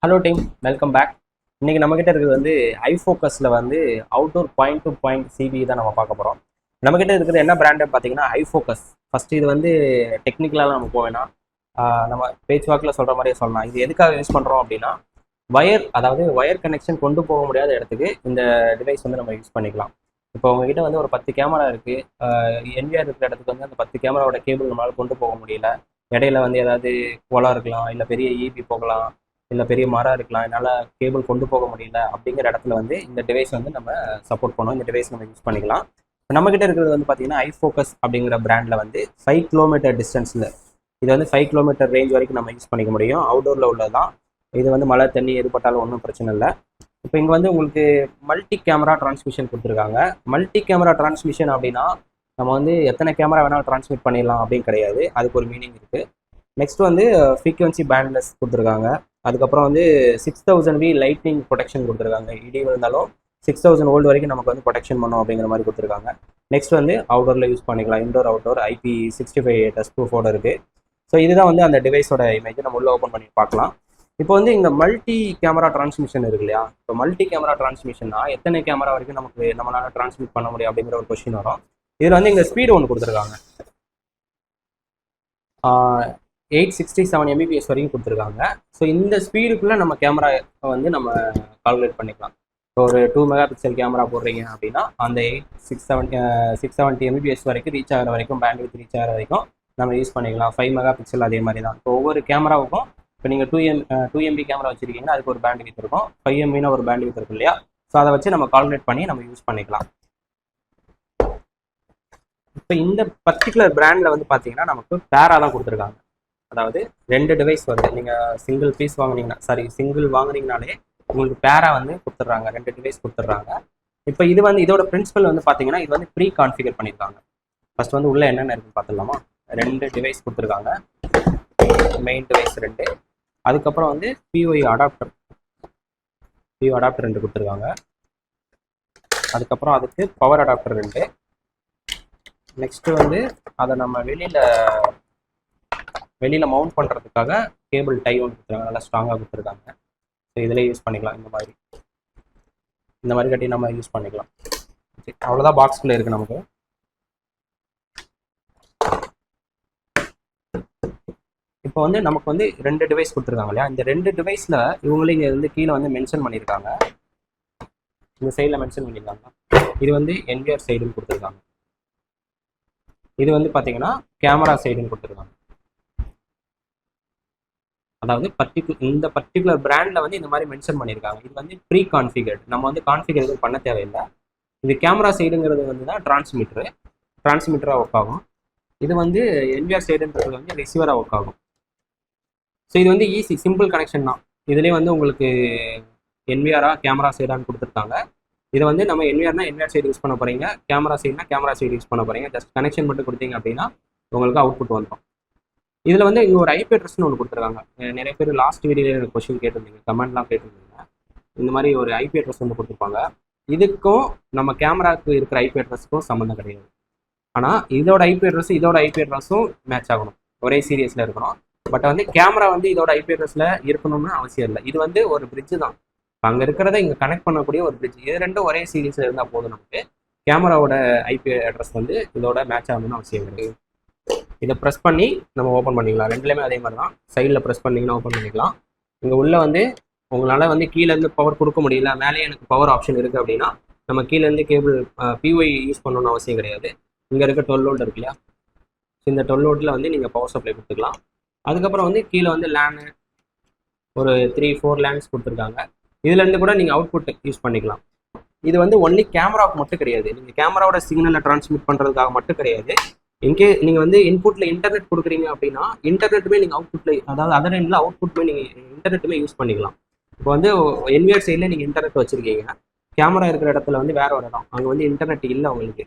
Hello team, welcome back. இன்றைக்கி நம்மக்கிட்ட இருக்கிறது வந்து ஐஃபோக்கஸில் வந்து அவுட்டோர் பாயிண்ட் டு பாயிண்ட் சிபி தான் நம்ம பார்க்க போகிறோம். நம்மக்கிட்ட இருக்கிறது என்ன பிராண்டு பார்த்தீங்கன்னா ஐஃபோக்கஸ். ஃபஸ்ட்டு இது வந்து டெக்னிக்கலாக நம்ம போவேன்னா நம்ம பேச்சுவாக்கில் சொல்கிற மாதிரியே சொல்லலாம். இது எதுக்காக யூஸ் பண்ணுறோம் அப்படின்னா அதாவது ஒயர் கனெக்ஷன் கொண்டு போக முடியாத இடத்துக்கு இந்த டிவைஸ் வந்து நம்ம யூஸ் பண்ணிக்கலாம். இப்போ உங்ககிட்ட வந்து ஒரு 10 கேமரா இருக்குது. என்விஆர் இருக்கிற இடத்துக்கு வந்து அந்த 10 கேமராவோட கேபிள் நம்மளால் கொண்டு போக முடியல. இடையில வந்து ஏதாவது குளம் இருக்கலாம், இல்லை பெரிய ஈபி போகலாம், இல்லை பெரிய மரம் இருக்கலாம், என்னால் கேபிள் கொண்டு போக முடியல அப்படிங்கிற இடத்துல வந்து இந்த டிவைஸ் வந்து நம்ம சப்போர்ட் பண்ணோம். இந்த டிவைஸ் நம்ம யூஸ் பண்ணிக்கலாம். இப்போ நம்மக்கிட்ட இருக்கிறது வந்து பார்த்தீங்கன்னா ஐஃபோக்கஸ் அப்படிங்கிற பிராண்டில் வந்து 5 கிலோமீட்டர் டிஸ்டன்ஸில் இது வந்து 5 கிலோமீட்டர் ரேஞ்ச் வரைக்கும் நம்ம யூஸ் பண்ணிக்க முடியும். அவுடோரில் உள்ளது தான். இது வந்து மழை தண்ணி எதுப்பட்டாலும் ஒன்றும் பிரச்சனை இல்லை. இப்போ இங்கே வந்து உங்களுக்கு மல்டி கேமரா டிரான்ஸ்மிஷன் கொடுத்துருக்காங்க. மல்டி கேமரா டிரான்ஸ்மிஷன் அப்படின்னா நம்ம வந்து எத்தனை கேமரா வேணாலும் டிரான்ஸ்மிட் பண்ணிடலாம் அப்படின்னு கிடையாது. அதுக்கு ஒரு மீனிங் இருக்குது. நெக்ஸ்ட் வந்து ஃப்ரீக்வன்சி பேண்ட்லெஸ் கொடுத்துருக்காங்க. அதுக்கப்புறம் வந்து 6000 வி லைட்னிங் ப்ரொடெக்ஷன் கொடுத்துருக்காங்க. இடி விழுந்தாலும் 6000 வோல்ட் வரைக்கும் நமக்கு வந்து ப்ரொடெக்ஷன் பண்ணும் அப்படிங்கிற மாதிரி கொடுத்துருக்காங்க. நெக்ஸ்ட் வந்து அவுட்டோரில் யூஸ் பண்ணிக்கலாம். இன்டோர் அவுட்டோர் IP65 டஸ்ட் ப்ரூஃபோட இருக்குது. ஸோ இதுதான் வந்து அந்த டிவைஸோட இமேஜ். நம்ம உள்ளே ஓப்பன் பண்ணி பார்க்கலாம். இப்போ வந்து இந்த மல்டி கேமரா டிரான்ஸ்மிஷன் இருக்கு இல்லையா? இப்போ மல்டி கேமரா டிரான்ஸ்மிஷன்னா எத்தனை கேமரா வரைக்கும் நம்மளால டிரான்ஸ்மிட் பண்ண முடியும் அப்படிங்கிற ஒரு கொஸ்டின் வரும். இதில் வந்து இங்கே ஸ்பீடு ஒன்று கொடுத்துருக்காங்க. 867 Mbps வரைக்கும் கொடுத்துருக்காங்க. ஸோ இந்த ஸ்பீடுக்குள்ளே நம்ம கேமரா வந்து நம்ம கால்குலேட் பண்ணிக்கலாம். இப்போ ஒரு 2 மெகா பிக்சல் கேமரா போடுறீங்க அப்படின்னா அந்த 670 Mbps வரைக்கும் ரீச் ஆகிற வரைக்கும், பேண்ட்வித் ரீச் ஆகிற வரைக்கும் நம்ம யூஸ் பண்ணிக்கலாம். 5 மெகா பிக்சல் அதே மாதிரி தான். இப்போ ஒவ்வொரு கேமராவுக்கும் இப்போ நீங்கள் 2 MB கேமரா வச்சுருக்கீங்கன்னா அதுக்கு ஒரு பேண்ட்வித் இருக்கும். 5 MBனா ஒரு பேண்ட்வித் இருக்கும் இல்லையா? ஸோ அதை வச்சு நம்ம கால்குலேட் பண்ணி நம்ம யூஸ் பண்ணிக்கலாம். இப்போ இந்த பர்டிகுலர் பிராண்டில் வந்து பார்த்தீங்கன்னா நமக்கு பேரா தான் கொடுத்துருக்காங்க. அதாவது 2 டிவைஸ் வருது. நீங்கள் சிங்கிள் வாங்குனீங்கனாலே உங்களுக்கு பேரா வந்து கொடுத்துட்றாங்க. 2 டிவைஸ் கொடுத்துட்றாங்க. இப்போ இது வந்து இதோட பிரின்சிபல் வந்து பார்த்தீங்கன்னா இது வந்து ப்ரீ கான்ஃபிகர் பண்ணியிருக்காங்க. ஃபர்ஸ்ட் வந்து உள்ள என்னென்ன இருக்குன்னு பார்த்துடலாமா? 2 டிவைஸ் கொடுத்துருக்காங்க. மெயின் டிவைஸ் 2, அதுக்கப்புறம் வந்து பிஓஐ அடாப்டர் 2 கொடுத்துருக்காங்க. அதுக்கப்புறம் அதுக்கு பவர் அடாப்டர் 2. நெக்ஸ்ட்டு வந்து அதை நம்ம வெளியில் மவுண்ட் பண்ணுறதுக்காக கேபிள் டை ஒன்று கொடுத்துருக்காங்க. நல்லா ஸ்ட்ராங்காக கொடுத்துருக்காங்க. ஸோ இதில் யூஸ் பண்ணிக்கலாம். இந்த மாதிரி கட்டி நம்ம யூஸ் பண்ணிக்கலாம். அவ்வளோதான் பாக்ஸ்குள்ளே இருக்குது நமக்கு. இப்போ வந்து நமக்கு வந்து 2 டிவைஸ் கொடுத்துருக்காங்க இல்லையா? இந்த 2 டிவைஸில் இவங்களே இங்கே வந்து கீழே வந்து மென்ஷன் பண்ணியிருக்காங்க. இந்த சைடில் மென்ஷன் பண்ணியிருக்காங்க. இது வந்து என்விஆர் சைடுன்னு கொடுத்துருக்காங்க. இது வந்து பார்த்தீங்கன்னா கேமரா சைடுன்னு கொடுத்துருக்காங்க. அதாவது இந்த பர்டிகுலர் பிராண்டில் வந்து இந்த மாதிரி மென்ஷன் பண்ணியிருக்காங்க. இது வந்து ப்ரீ கான்ஃபிகர்டு. நம்ம வந்து கான்ஃபிகர் எதுவும் பண்ண தேவையில்லை. இது கேமரா சைடுங்கிறது வந்து தான் டிரான்ஸ்மிட்டராக ஒர்க் ஆகும். இது வந்து என்விஆர் சைடுன்றது வந்து ரிசீவராக ஒர்க் ஆகும். ஸோ இது வந்து ஈஸி, சிம்பிள் கனெக்ஷன் தான். இதுலேயே வந்து உங்களுக்கு என்விஆரா கேமரா சைடான்னு கொடுத்துருக்காங்க. இதை வந்து நம்ம என்விஆர் சைடு யூஸ் பண்ண போகிறீங்க, கேமரா சைடுனா கேமரா சைடு யூஸ் பண்ண போகிறீங்க. ஜஸ்ட் கனெக்ஷன் மட்டும் கொடுத்தீங்க அப்படின்னா உங்களுக்கு அவுட்புட் வந்துடும். இதில் வந்து இங்கே ஒரு ஐபி அட்ரஸ்னு ஒன்று கொடுத்துருக்காங்க. நிறைய பேர் லாஸ்ட் வீடியோவில் கொஸ்டின் கேட்டிருந்தீங்க, கமெண்ட்லாம் கேட்டிருந்தீங்க. இந்த மாதிரி ஒரு ஐபி அட்ரஸ் வந்து கொடுத்துருப்பாங்க. இதுக்கும் நம்ம கேமராவுக்கு இருக்கிற ஐபி அட்ரஸுக்கும் சம்மந்தம் கிடையாது. ஆனால் இதோட ஐபி அட்ரஸும் மேட்ச் ஆகணும், ஒரே சீரியஸில் இருக்கணும். பட் வந்து கேமரா வந்து இதோட ஐபி அட்ரஸில் இருக்கணும்னு அவசியம் இல்லை. இது வந்து ஒரு பிரிட்ஜு தான். அங்கே இருக்கிறத இங்கே கனெக்ட் பண்ணக்கூடிய ஒரு பிரிட்ஜ். இது ரெண்டும் ஒரே சீரியஸில் இருந்தால் போதும். நமக்கு கேமராவோட ஐபி அட்ரஸ் வந்து இதோட மேட்ச் ஆகணும்னு அவசியம் கிடையாது. இதை ப்ரெஸ் பண்ணி நம்ம ஓப்பன் பண்ணிக்கலாம். ரெண்டுலேயுமே அதே மாதிரி தான். சைடில் ப்ரெஸ் பண்ணிங்கன்னா ஓப்பன் பண்ணிக்கலாம். இங்கே உள்ளே வந்து உங்களால் வந்து கீழேருந்து பவர் கொடுக்க முடியல, மேலே எனக்கு பவர் ஆப்ஷன் இருக்குது அப்படின்னா நம்ம கீழேருந்து கேபிள் பிஒய் யூஸ் பண்ணணும்னு அவசியம் கிடையாது. இங்கே இருக்க 12 வோல்ட் இருக்கு இல்லையா? ஸோ இந்த 12 வோல்ட்டில் வந்து நீங்கள் பவர் சப்ளை கொடுத்துக்கலாம். அதுக்கப்புறம் வந்து கீழே வந்து லேனு ஒரு 3-4 லேன்ஸ் கொடுத்துருக்காங்க. இதுலேருந்து கூட நீங்கள் அவுட்புட் யூஸ் பண்ணிக்கலாம். இது வந்து ஒன்லி கேமராவுக்கு மட்டும் கிடையாது. நீங்கள் கேமராவோட சிக்னலை டிரான்ஸ்மிட் பண்ணுறதுக்காக மட்டும் கிடையாது. இன்கே நீங்கள் வந்து இன்புட்டில் இன்டர்நெட் கொடுக்குறீங்க அப்படின்னா இன்டர்நெட்டுமே நீங்கள் அவுட்புட்டில், அதாவது அதர் எண்டில் அவுட்புட்டுமே நீங்கள் இன்டர்நெட்டுமே யூஸ் பண்ணிக்கலாம். இப்போ வந்து என்விஆர் சைடில் நீங்கள் இன்டர்நெட் வச்சுருக்கீங்க, கேமரா இருக்கிற இடத்துல வந்து வேற ஒரு இடம், அங்கே வந்து இன்டர்நெட் இல்லை உங்களுக்கு.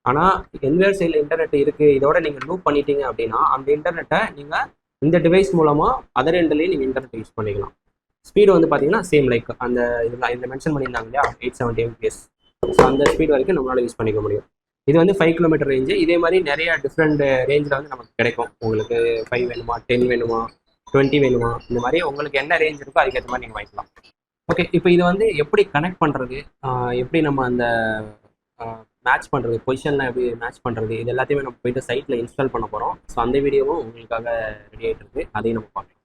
ஆனால் என்விஆர் சைடில் இன்டர்நெட் இருக்குது, இதோட நீங்கள் லூப் பண்ணிட்டீங்க அப்படின்னா அந்த இன்டர்நெட்டை நீங்கள் இந்த டிவைஸ் மூலமாக அதர் எண்ட்லேயே நீங்கள் இன்டர்நெட் யூஸ் பண்ணிக்கலாம். ஸ்பீடு வந்து பார்த்தீங்கன்னா சேம் லைக் அந்த இதில் மென்ஷன் பண்ணியிருந்தாங்க இல்லையா, 870 Mbps. ஸோ அந்த ஸ்பீட் வரைக்கும் நம்மளால் யூஸ் பண்ணிக்க முடியும். இது வந்து 5 கிலோமீட்டர் ரேஞ்சு. இதே மாதிரி நிறைய டிஃப்ரெண்ட் ரேஞ்சில் வந்து நமக்கு கிடைக்கும். உங்களுக்கு 5 வேணுமா, 10 வேணுமா, 20 வேணுமா, இந்த மாதிரி உங்களுக்கு என்ன ரேஞ்ச் இருக்கோ அதுக்கேற்ற மாதிரி நீங்கள் வாங்கிக்கலாம். ஓகே, இப்போ இது வந்து எப்படி கனெக்ட் பண்ணுறது, எப்படி நம்ம அந்த மேட்ச் பண்ணுறது, பொசிஷனில் எப்படி மேட்ச் பண்ணுறது, இது எல்லாத்தையுமே நம்ம போயிட்டு சைட்டில் இன்ஸ்டால் பண்ண போகிறோம். ஸோ அந்த வீடியோவும் உங்களுக்காக ரெடி ஆகிட்டு இருக்கு, அதையும் நம்ம பார்க்கலாம்.